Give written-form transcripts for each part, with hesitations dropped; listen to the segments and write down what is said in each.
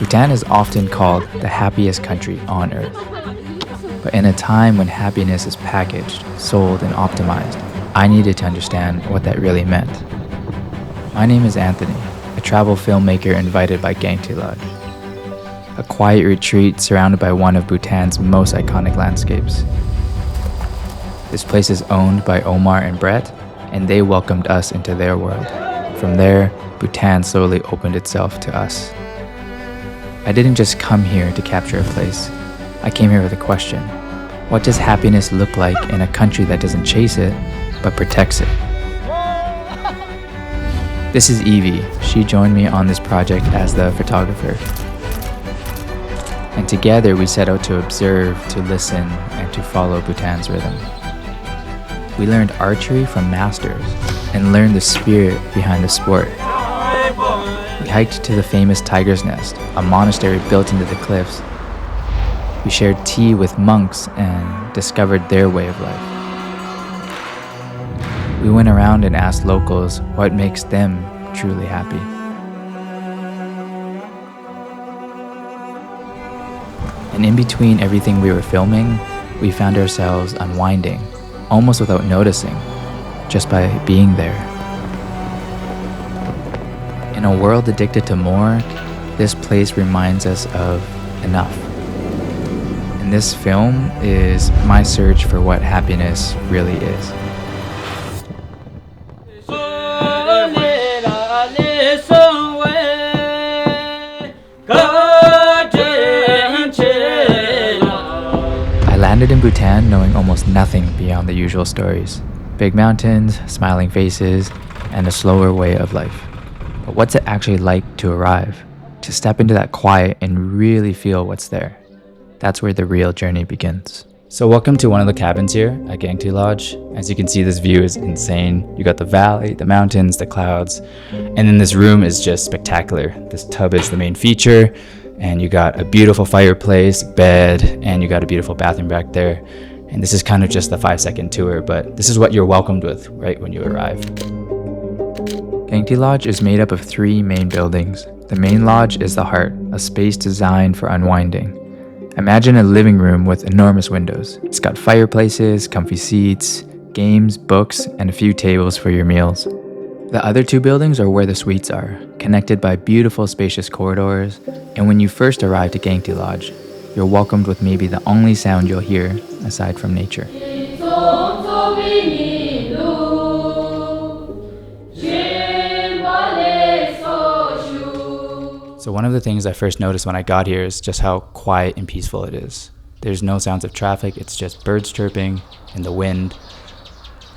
Bhutan is often called the happiest country on earth. But in a time when happiness is packaged, sold, and optimized, I needed to understand what that really meant. My name is Anthony, a travel filmmaker invited by Gangtey Lodge, a quiet retreat surrounded by one of Bhutan's most iconic landscapes. This place is owned by Omar and Brett, and they welcomed us into their world. From there, Bhutan slowly opened itself to us. I didn't just come here to capture a place. I came here with a question. What does happiness look like in a country that doesn't chase it, but protects it? This is Evie. She joined me on this project as the photographer. And together we set out to observe, to listen, and to follow Bhutan's rhythm. We learned archery from masters and learned the spirit behind the sport. We hiked to the famous Tiger's Nest, a monastery built into the cliffs. We shared tea with monks and discovered their way of life. We went around and asked locals what makes them truly happy. And in between everything we were filming, we found ourselves unwinding, almost without noticing, just by being there. In a world addicted to more, this place reminds us of enough. And this film is my search for what happiness really is. I landed in Bhutan knowing almost nothing beyond the usual stories. Big mountains, smiling faces, and a slower way of life. But what's it actually like to arrive? To step into that quiet and really feel what's there? That's where the real journey begins. So welcome to one of the cabins here at Gangtey Lodge. As you can see, this view is insane. You got the valley, the mountains, the clouds, and then this room is just spectacular. This tub is the main feature, and you got a beautiful fireplace, bed, and you got a beautiful bathroom back there. And this is kind of just the 5-second tour, but this is what you're welcomed with right when you arrive. Gangtey Lodge is made up of 3 main buildings. The main lodge is the heart, a space designed for unwinding. Imagine a living room with enormous windows. It's got fireplaces, comfy seats, games, books, and a few tables for your meals. The other 2 buildings are where the suites are, connected by beautiful spacious corridors. And when you first arrive to Gangtey Lodge, you're welcomed with maybe the only sound you'll hear aside from nature. So one of the things I first noticed when I got here is just how quiet and peaceful it is. There's no sounds of traffic, it's just birds chirping and the wind,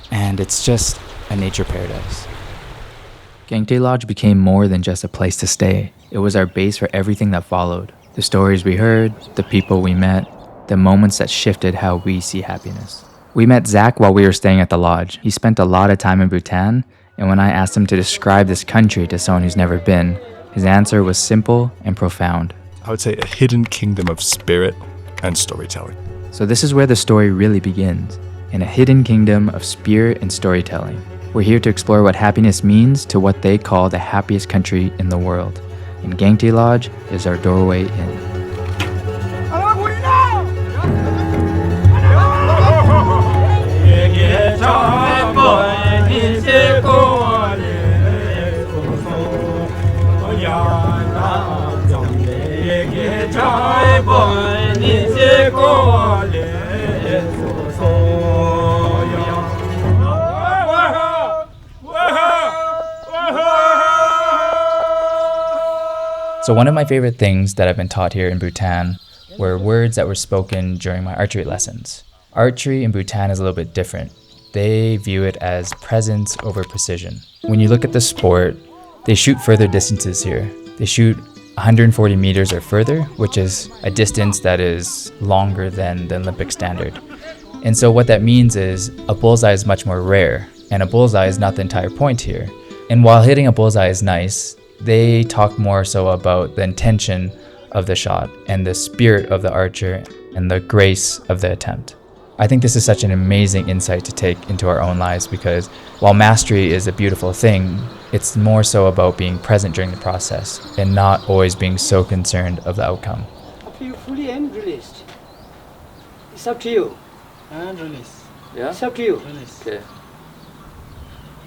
and it's just a nature paradise. Gangtey Lodge became more than just a place to stay. It was our base for everything that followed. The stories we heard, the people we met, the moments that shifted how we see happiness. We met Zach while we were staying at the lodge. He spent a lot of time in Bhutan, and when I asked him to describe this country to someone who's never been, his answer was simple and profound. I would say a hidden kingdom of spirit and storytelling. So this is where the story really begins, in a hidden kingdom of spirit and storytelling. We're here to explore what happiness means to what they call the happiest country in the world. And Gangtey Lodge is our doorway in. So one of my favorite things that I've been taught here in Bhutan were words that were spoken during my archery lessons. Archery in Bhutan is a little bit different. They view it as presence over precision. When you look at the sport, they shoot further distances here. They shoot 140 meters or further, which is a distance that is longer than the Olympic standard. And so what that means is a bullseye is much more rare, and a bullseye is not the entire point here. And while hitting a bullseye is nice, they talk more so about the intention of the shot and the spirit of the archer and the grace of the attempt. I think this is such an amazing insight to take into our own lives, because while mastery is a beautiful thing, It's more so about being present during the process and not always being so concerned of the outcome. After you fully and released, it's up to you. And release. Yeah? It's up to you. Release. Okay.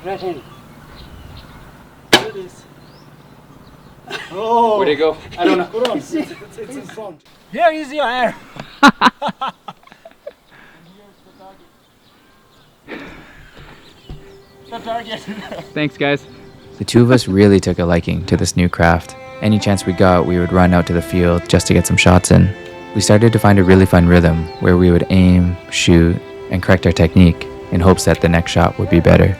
Right hand. Release. Oh. Where'd it go? I don't know. Put on. It's in front. Here is your air. The target. Thanks, guys. The two of us really took a liking to this new craft. Any chance we got, we would run out to the field just to get some shots in. We started to find a really fun rhythm where we would aim, shoot, and correct our technique in hopes that the next shot would be better.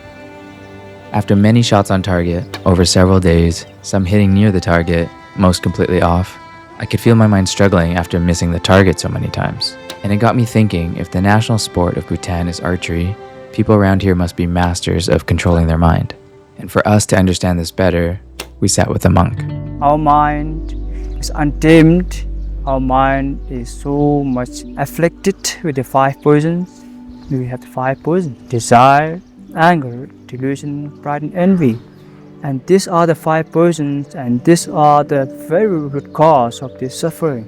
After many shots on target, over several days, some hitting near the target, most completely off, I could feel my mind struggling after missing the target so many times. And it got me thinking, if the national sport of Bhutan is archery, people around here must be masters of controlling their mind. And for us to understand this better, we sat with a monk. Our mind is untamed. Our mind is so much afflicted with the 5 poisons. We have the 5 poisons: desire, anger, delusion, pride, and envy. And these are the 5 poisons, and these are the very root cause of this suffering.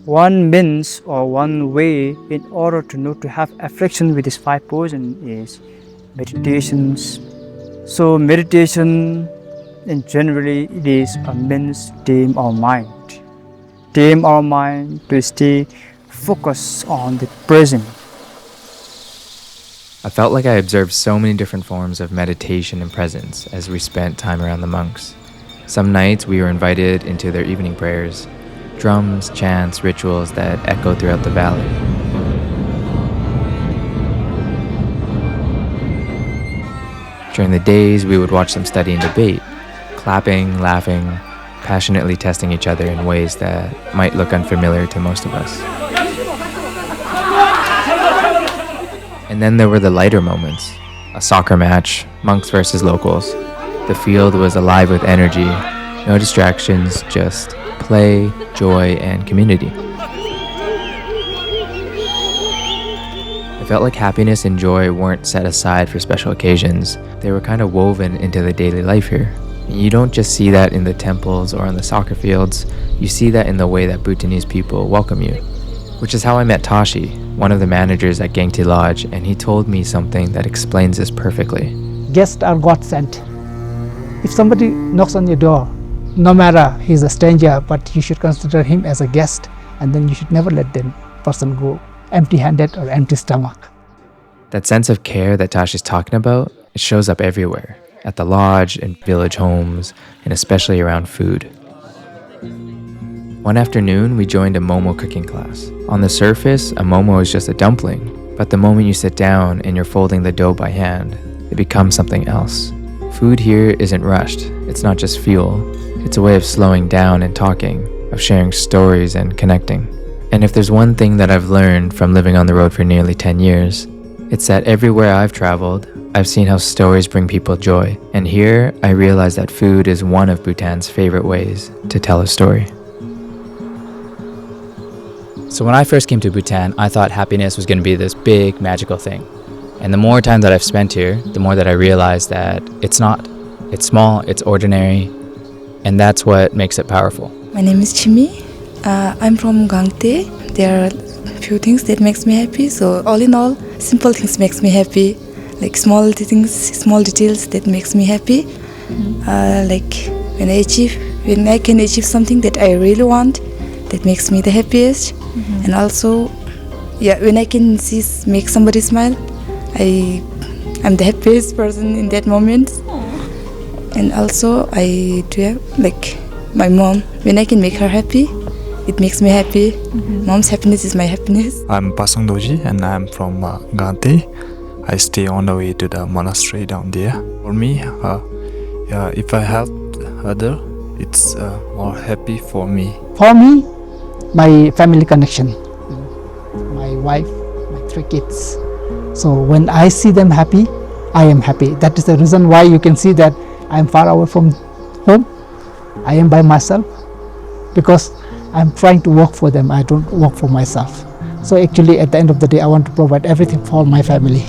One means or one way in order to not to have affliction with this 5 poison is meditations. So meditation, in generally, it is a means to tame our mind. Tame our mind to stay focused on the present. I felt like I observed so many different forms of meditation and presence as we spent time around the monks. Some nights we were invited into their evening prayers, drums, chants, rituals that echoed throughout the valley. During the days, we would watch them study and debate, clapping, laughing, passionately testing each other in ways that might look unfamiliar to most of us. And then there were the lighter moments, a soccer match, monks versus locals. The field was alive with energy, no distractions, just play, joy, and community. I felt like happiness and joy weren't set aside for special occasions. They were kind of woven into the daily life here. And you don't just see that in the temples or on the soccer fields, you see that in the way that Bhutanese people welcome you. Which is how I met Tashi, one of the managers at Gangtey Lodge, and he told me something that explains this perfectly. Guests are God sent. If somebody knocks on your door, no matter he's a stranger, but you should consider him as a guest, and then you should never let that person go empty-handed or empty stomach. That sense of care that Tashi's talking about, it shows up everywhere, at the lodge, in village homes, and especially around food. One afternoon, we joined a momo cooking class. On the surface, a momo is just a dumpling, but the moment you sit down and you're folding the dough by hand, it becomes something else. Food here isn't rushed. It's not just fuel. It's a way of slowing down and talking, of sharing stories and connecting. And if there's one thing that I've learned from living on the road for nearly 10 years, it's that everywhere I've traveled, I've seen how stories bring people joy. And here, I realize that food is one of Bhutan's favorite ways to tell a story. So when I first came to Bhutan, I thought happiness was going to be this big, magical thing. And the more time that I've spent here, the more that I realize that it's not. It's small, it's ordinary, and that's what makes it powerful. My name is Chimi. I'm from Gangtey. There are few things that makes me happy. So all in all, simple things makes me happy. Like small things, small details that makes me happy. Like when I can achieve something that I really want, that makes me the happiest. And also, when I can make somebody smile, I'm the happiest person in that moment. And also, I do have, like my mom, when I can make her happy, it makes me happy. Mom's happiness is my happiness. I'm Pasang Doji and I'm from Gangtey. I stay on the way to the monastery down there. For me, if I help other, it's more happy for me. For me, my family connection, my wife, my 3 kids. So when I see them happy, I am happy. That is the reason why you can see that I am far away from home. I am by myself because I'm trying to work for them. I don't work for myself. So actually at the end of the day, I want to provide everything for my family.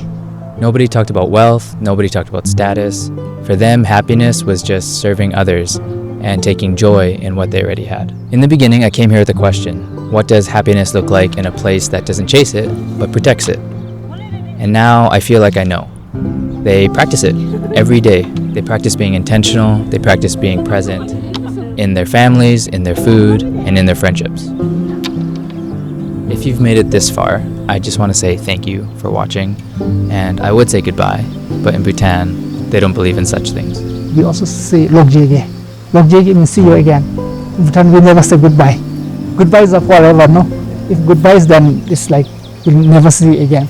Nobody talked about wealth, nobody talked about status. For them, happiness was just serving others and taking joy in what they already had. In the beginning, I came here with a question. What does happiness look like in a place that doesn't chase it, but protects it? And now I feel like I know. They practice it every day. They practice being intentional, they practice being present in their families, in their food, and in their friendships. If you've made it this far, I just want to say thank you for watching. And I would say goodbye, but in Bhutan, they don't believe in such things. We also say Lokjege. Lokjege means see you again. In Bhutan, we never say goodbye. Goodbyes are forever, no? If goodbyes, then it's like we'll never see again.